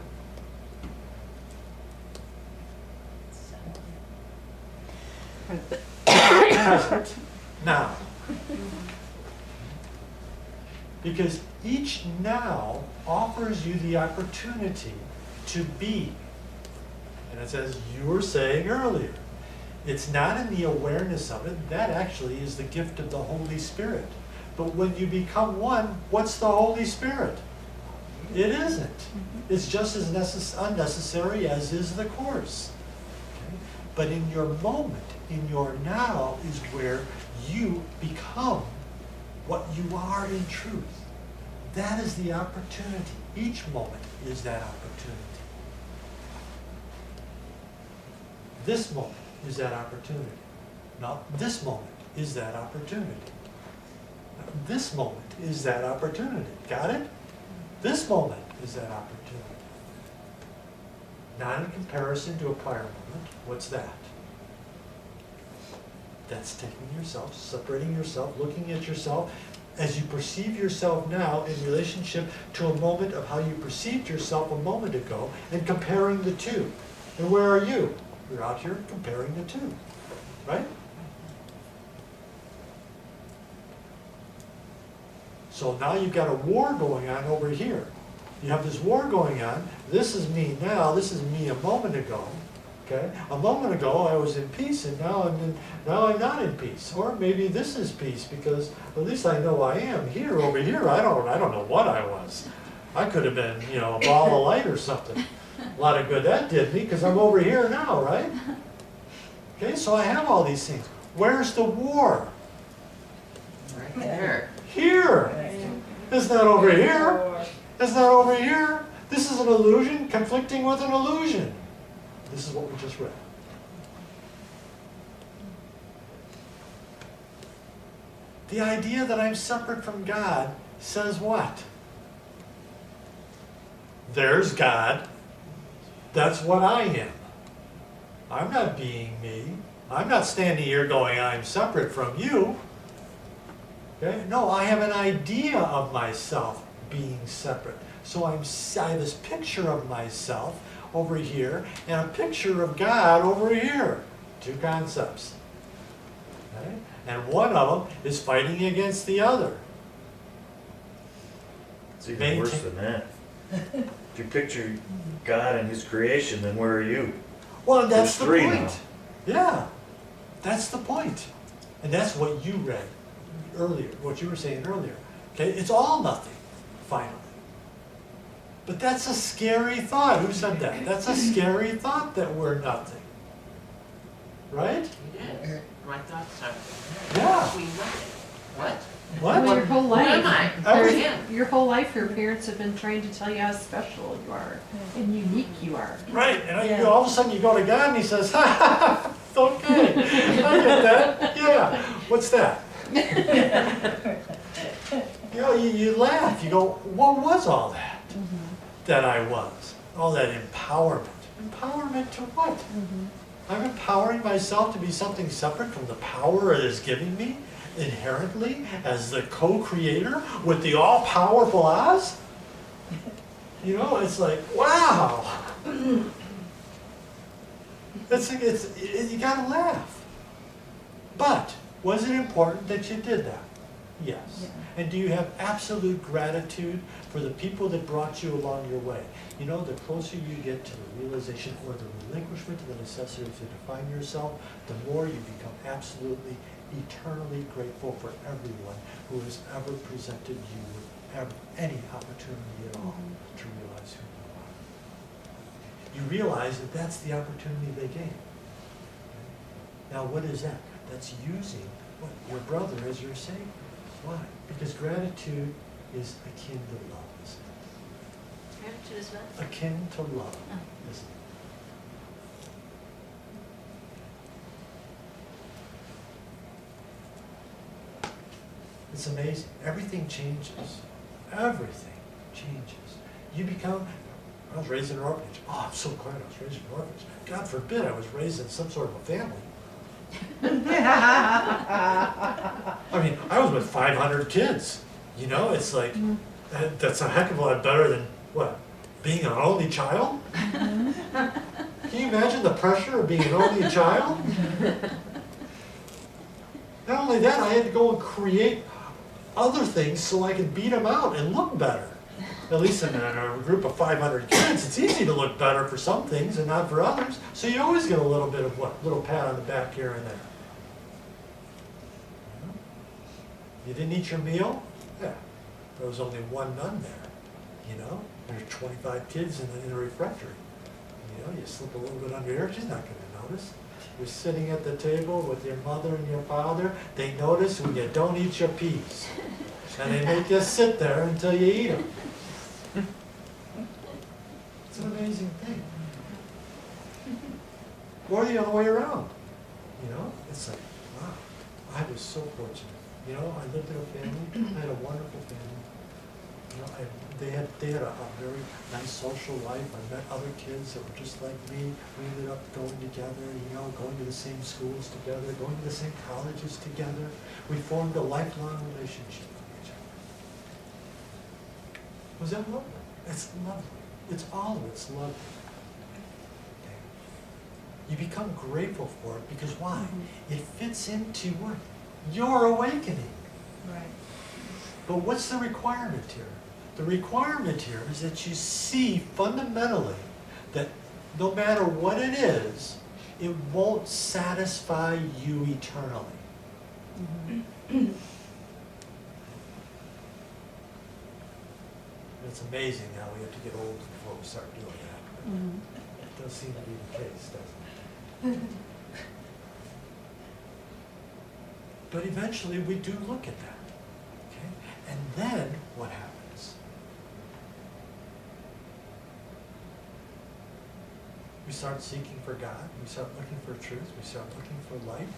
present now. Because each now offers you the opportunity to be. And it's as you were saying earlier, it's not in the awareness of it. That actually is the gift of the Holy Spirit. But when you become one, what's the Holy Spirit? It isn't. It's just as unnecessary as is the course. Okay? But in your moment, in your now, is where you become what you are in truth. That is the opportunity. Each moment is that opportunity. This moment is that opportunity. Now, this moment is that opportunity. This moment is that opportunity. Got it? This moment is that opportunity. Not in comparison to a prior moment. What's that? That's taking yourself, separating yourself, looking at yourself as you perceive yourself now in relationship to a moment of how you perceived yourself a moment ago and comparing the two. And where are you? You're out here comparing the two, right? So now you've got a war going on over here. You have this war going on. This is me now. This is me a moment ago. Okay? A moment ago I was in peace, and now I'm not in peace. Or maybe this is peace because at least I know I am. Here, over here, I don't know what I was. I could have been, you know, a ball of light or something. A lot of good that did me because I'm over here now, right? Okay, so I have all these things. Where's the war? Right there. Here. It's not over here. It's not over here. This is an illusion conflicting with an illusion. This is what we just read. The idea that I'm separate from God says what? There's God. That's what I am. I'm not being me. I'm not standing here going, I'm separate from you. Okay? No, I have an idea of myself being separate. So I have this picture of myself over here and a picture of God over here. Two concepts. Okay? And one of them is fighting against the other. It's even worse than that. If you picture God and His creation, then where are you? Well, that's the There's three point. Yeah, that's the point. And that's what you read earlier, what you were saying earlier. Okay, it's all nothing, finally. But that's a scary thought. Who said that? That's a scary thought that we're nothing. Right? It is. My thoughts are. Yeah. We nothing. What? What? Well, your whole Who am life, I? Everything. your whole life, your parents have been trying to tell you how special you are and unique you are. Right, and all of a sudden you go to God and He says, ha ha ha, okay, I get that, yeah, what's that? You know, you laugh, you go, what was all that that I was? All that empowerment. Empowerment to what? I'm empowering myself to be something separate from the power it is giving me inherently as the co-creator with the all-powerful Oz? You know, it's like, wow. You gotta laugh. But was it important that you did that? Yes. And do you have absolute gratitude for the people that brought you along your way? You know, the closer you get to the realization or the relinquishment of the necessity to define yourself, the more you become absolutely, eternally grateful for everyone who has ever presented you with any opportunity at all to realize who you are. You realize that that's the opportunity they gave. Now what is that? That's using what? Your brother as your savior. Why? Because gratitude is akin to love, isn't it? Gratitude is what? Akin to love, isn't it? It's amazing. Everything changes. Everything changes. You become, I was raised in an orphanage. Oh, I'm so glad I was raised in an orphanage. God forbid I was raised in some sort of a family. I mean, I was with 500 kids. You know, it's like, that's a heck of a lot better than, what, being an only child? Can you imagine the pressure of being an only child? Not only that, I had to go and create other things so I could beat them out and look better. At least in a group of 500 kids, it's easy to look better for some things and not for others. So you always get a little bit of what? Little pat on the back here and there. You didn't eat your meal? Yeah. There was only one nun there. You know? There's 25 kids in the refectory. You know, you slip a little bit under here, she's not going to notice. You're sitting at the table with your mother and your father, they notice when you don't eat your peas. And they make you sit there until you eat them. It's an amazing thing. Or the other way around. You know, it's like, wow, I was so fortunate. You know, I lived in a family, I had a wonderful family. You know, I had they had a very nice social life. I met other kids that were just like me. We ended up going together, going to the same schools together, going to the same colleges together. We formed a lifelong relationship with each other. Was that lovely? It's lovely. It's all of it's lovely. Okay. You become grateful for it because why? It fits into what? Your awakening. Right. But what's the requirement here? The requirement here is that you see fundamentally that no matter what it is, it won't satisfy you eternally. It's amazing how we have to get old before we start doing that. It does seem to be the case, doesn't it? But eventually we do look at that. Okay? And then what happens? We start seeking for God, we start looking for truth, we start looking for light.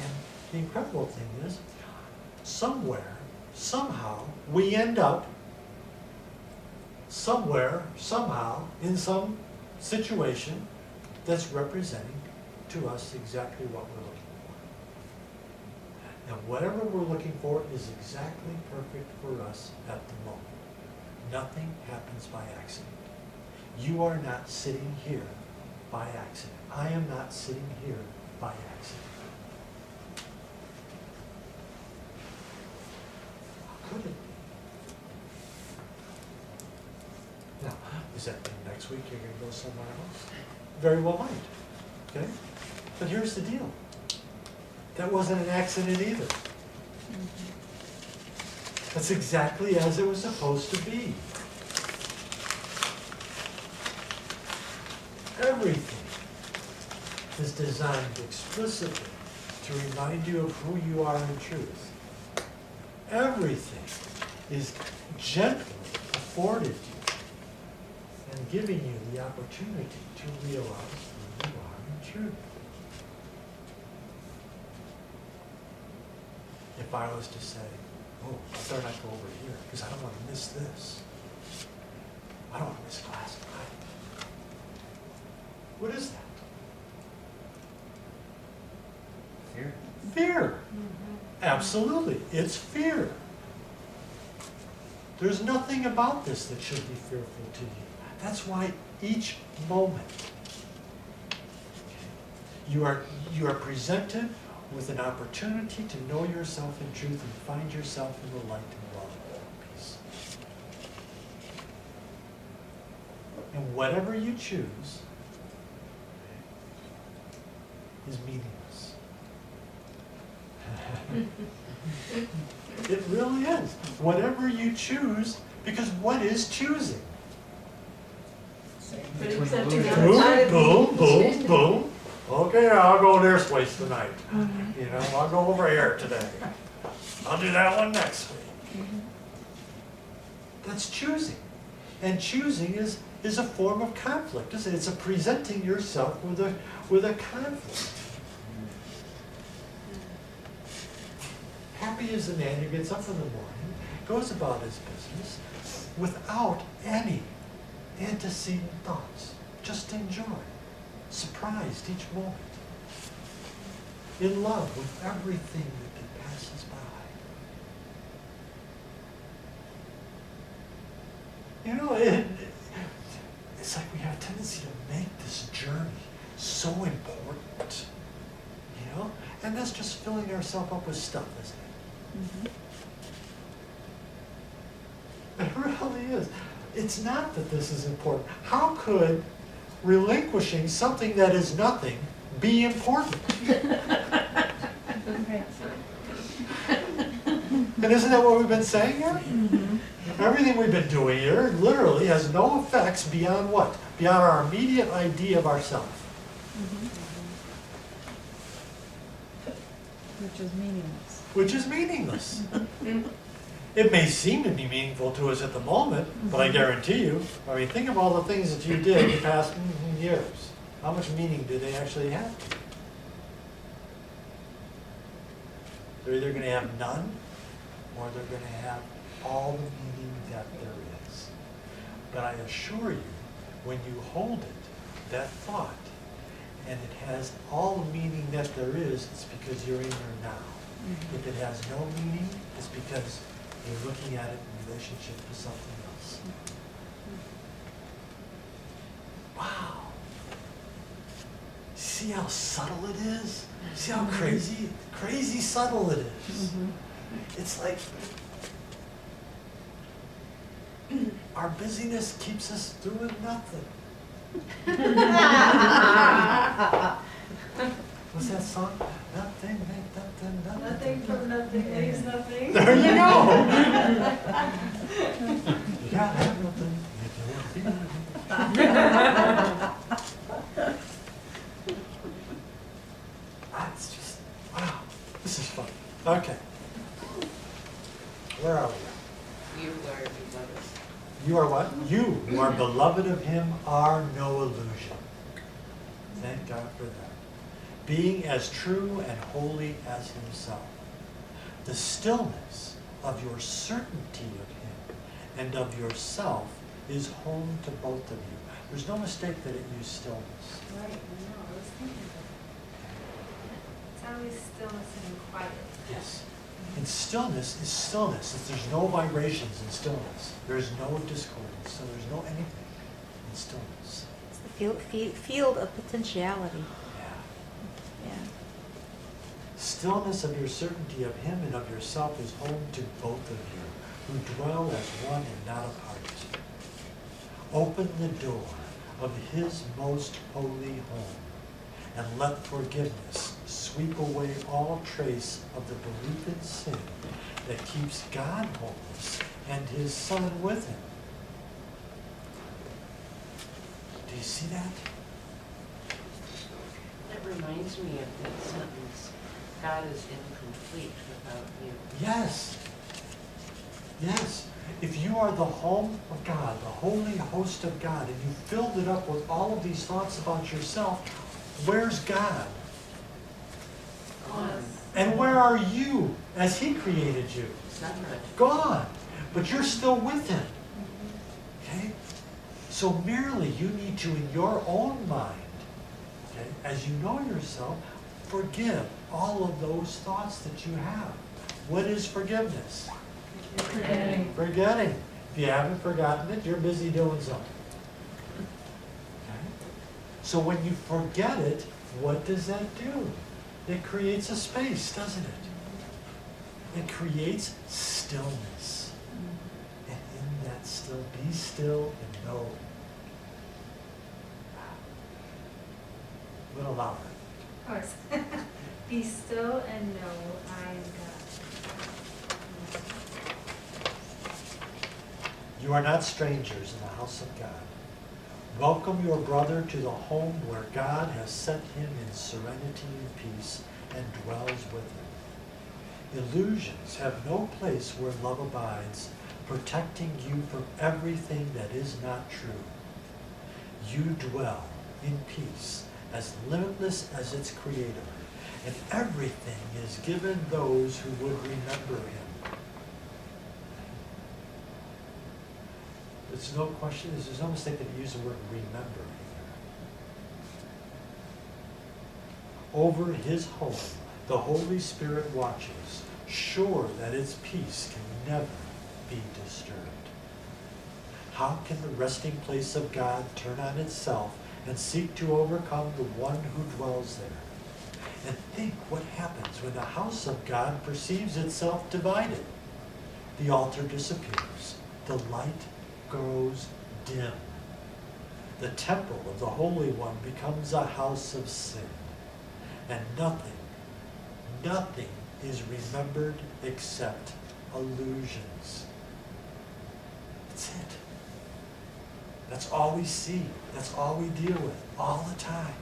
And the incredible thing is, somewhere, somehow, we end up somewhere, somehow, in some situation that's representing to us exactly what we're looking for. And whatever we're looking for is exactly perfect for us at the moment. Nothing happens by accident. You are not sitting here by accident. I am not sitting here by accident. How could it be? Now, does that mean next week you're going to go somewhere else? Very well might. Okay? But here's the deal. That wasn't an accident either. That's exactly as it was supposed to be. Everything is designed explicitly to remind you of who you are in truth. Everything is gently afforded you and giving you the opportunity to realize who you are in truth. If I was to say, oh, I better not go over here because I don't want to miss this. I don't want to miss class tonight. What is that? Fear. Fear. Absolutely. It's fear. There's nothing about this that should be fearful to you. That's why each moment you are presented with an opportunity to know yourself in truth and find yourself in the light and love and peace. And whatever you choose is meaningless. It really is. Whatever you choose, because what is choosing? But Between accepting illusion. outside Boom, of boom, boom, boom. Okay, I'll go this place tonight. I'll go over here today. I'll do that one next week. That's choosing. And choosing is a form of conflict, isn't it? It's a presenting yourself with a conflict. Happy is the man who gets up in the morning, goes about his business without any antecedent thoughts. Just enjoy. Surprised each moment. In love with everything that passes by. It's like we have a tendency to make this journey so important. And that's just filling ourselves up with stuff, isn't it? It really is. It's not that this is important. How could relinquishing something that is nothing be important? And isn't that what we've been saying here? Everything we've been doing here literally has no effects beyond what? Beyond our immediate idea of ourselves. Which is meaningless. Which is meaningless. It may seem to be meaningful to us at the moment, but I guarantee you, think of all the things that you did in the past years. How much meaning do they actually have? They're either going to have none, or they're going to have all the meaning that there is. But I assure you, when you hold it, that thought, and it has all the meaning that there is, it's because you're in your now. If it has no meaning, it's because you're looking at it in relationship to something else. Wow. See how subtle it is? See how crazy subtle it is? It's like our busyness keeps us doing nothing. What's that song? Nothing, nothing, nothing. Nothing from nothing leaves nothing. There you go. You gotta have nothing. You can't That's just, wow, this is fun. Okay. Where are we? You are beloved. You are what? You who are beloved of him are no illusion. Thank God for that. Being as true and holy as himself. The stillness of your certainty of him and of yourself is home to both of you. There's no mistake that it used stillness. Right, I know, I was thinking of that. It's always stillness and quiet. Yes. And stillness is stillness. There's no vibrations in stillness. There's no discordance. So there's no anything in stillness. It's the field of potentiality. Yeah. Yeah. Stillness of your certainty of him and of yourself is home to both of you, who dwell as one and not apart. Open the door of his most holy home, and let forgiveness sweep away all trace of the belief in sin that keeps God homeless and his Son with him. Do you see that? That reminds me of that sentence, God is incomplete without you. Yes. Yes. If you are the home of God, the holy host of God, and you filled it up with all of these thoughts about yourself, where's God? Gone. And where are you as he created you? Separate. Gone. But you're still with him. Okay? So merely you need to, in your own mind, okay, as you know yourself, forgive all of those thoughts that you have. What is forgiveness? Forgetting. Forgetting. If you haven't forgotten it, you're busy doing something. Okay? So when you forget it, what does that do? It creates a space, doesn't it? It creates stillness. And in that still, be still and know. A little louder. Of course. Be still and know I am God. You are not strangers in the house of God. Welcome your brother to the home where God has set him in serenity and peace and dwells with him. Illusions have no place where love abides, protecting you from everything that is not true. You dwell in peace, as limitless as its creator, and everything is given those who would remember him. There's no question, there's no mistake that you use the word remember here. Over his home, the Holy Spirit watches, sure that its peace can never be disturbed. How can the resting place of God turn on itself and seek to overcome the one who dwells there? And think what happens when the house of God perceives itself divided. The altar disappears. The light grows dim. The temple of the Holy One becomes a house of sin. And nothing is remembered except illusions. That's it. That's all we see. That's all we deal with all the time.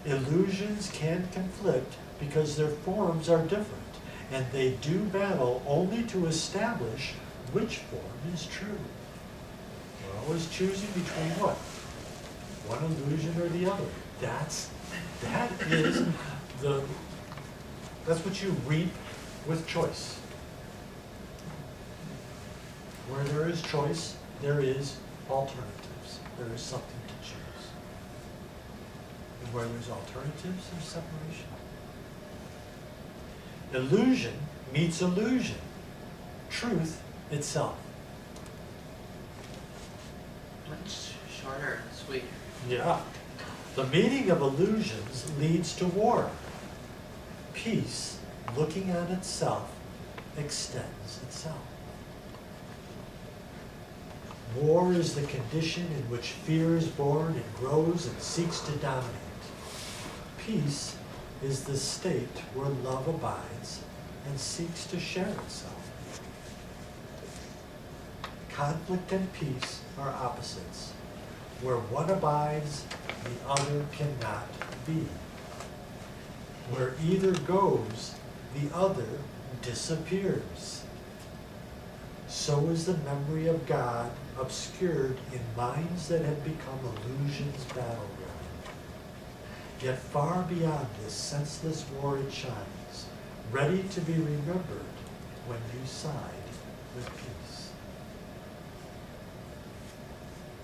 Illusions can conflict because their forms are different, and they do battle only to establish which form is true. We're always choosing between what? One illusion or the other. That's what you reap with choice. Where there is choice, there is alternatives. There is something to choose. And where there's alternatives, there's separation. Illusion meets illusion. Truth itself. Much shorter and sweeter. Yeah. The meeting of illusions leads to war. Peace, looking at itself, extends itself. War is the condition in which fear is born and grows and seeks to dominate. Peace is the state where love abides and seeks to share itself. Conflict and peace are opposites. Where one abides, the other cannot be. Where either goes, the other disappears. So is the memory of God obscured in minds that have become illusion's battleground. Yet far beyond this senseless war it shines, ready to be remembered when you side with peace.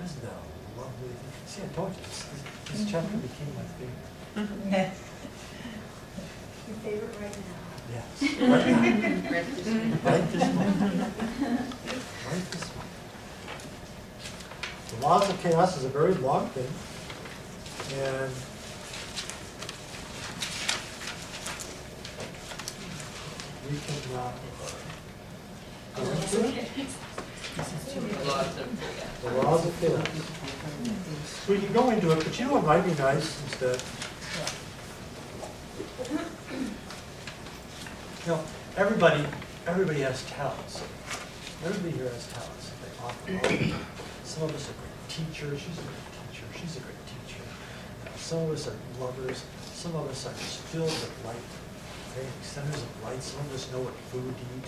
Isn't that a lovely thing? See, I told you, this chapter became my favorite. Your favorite right now. Yes. Right now. Right this way. Right this moment. Right this moment. The laws of chaos is a very long thing, and we can go into it. Lots of chaos. The laws of chaos. We can go into it, but you know what might be nice instead? You know, everybody has talents. Everybody here has talents. They offer all the time. Some of us are great teachers. She's a great teacher. She's a great teacher. Some of us are lovers. Some of us are just filled with light. Okay? Centers of light. Some of us know what food to eat.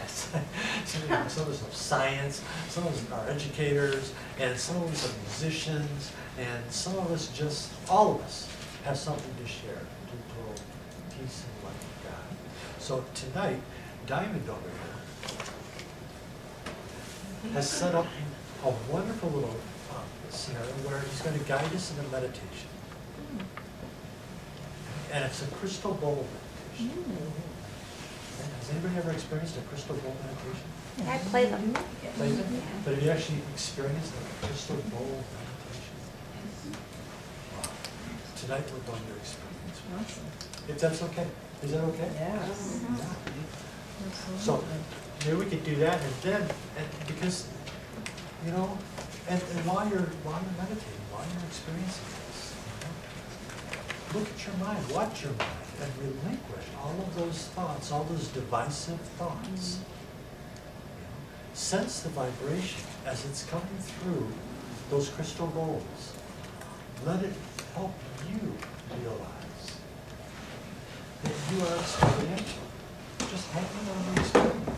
Some of us know science. Some of us are educators. And some of us are musicians. And some of us just, all of us, have something to share, to total peace and light of God. So tonight, Diamond over here has set up a wonderful little scenario where he's going to guide us in a meditation. And it's a crystal bowl meditation. Has anybody ever experienced a crystal bowl meditation? I play them. Played it? But have you actually experienced a crystal bowl meditation? Wow. Tonight we're going to experience one. If that's okay. Is that okay? Yes. Yeah. So maybe we could do that, and then, because, you know, and while you're meditating, while you're experiencing this, you know, look at your mind, watch your mind, and relinquish all of those thoughts, all those divisive thoughts. You know, sense the vibration as it's coming through those crystal bowls. Let it help you realize that you are experiential. Just hanging on the experience.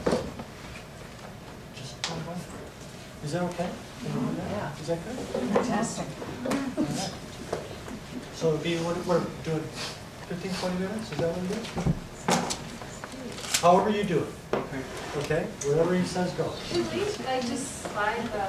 Just go by it. Is that okay? Can we do that? Yeah. Is that good? Fantastic. All right. So it'd be, we're doing 15, 20 minutes? Is that what it is? However you do it. Okay? Whatever he says goes. Should we, like, just slide the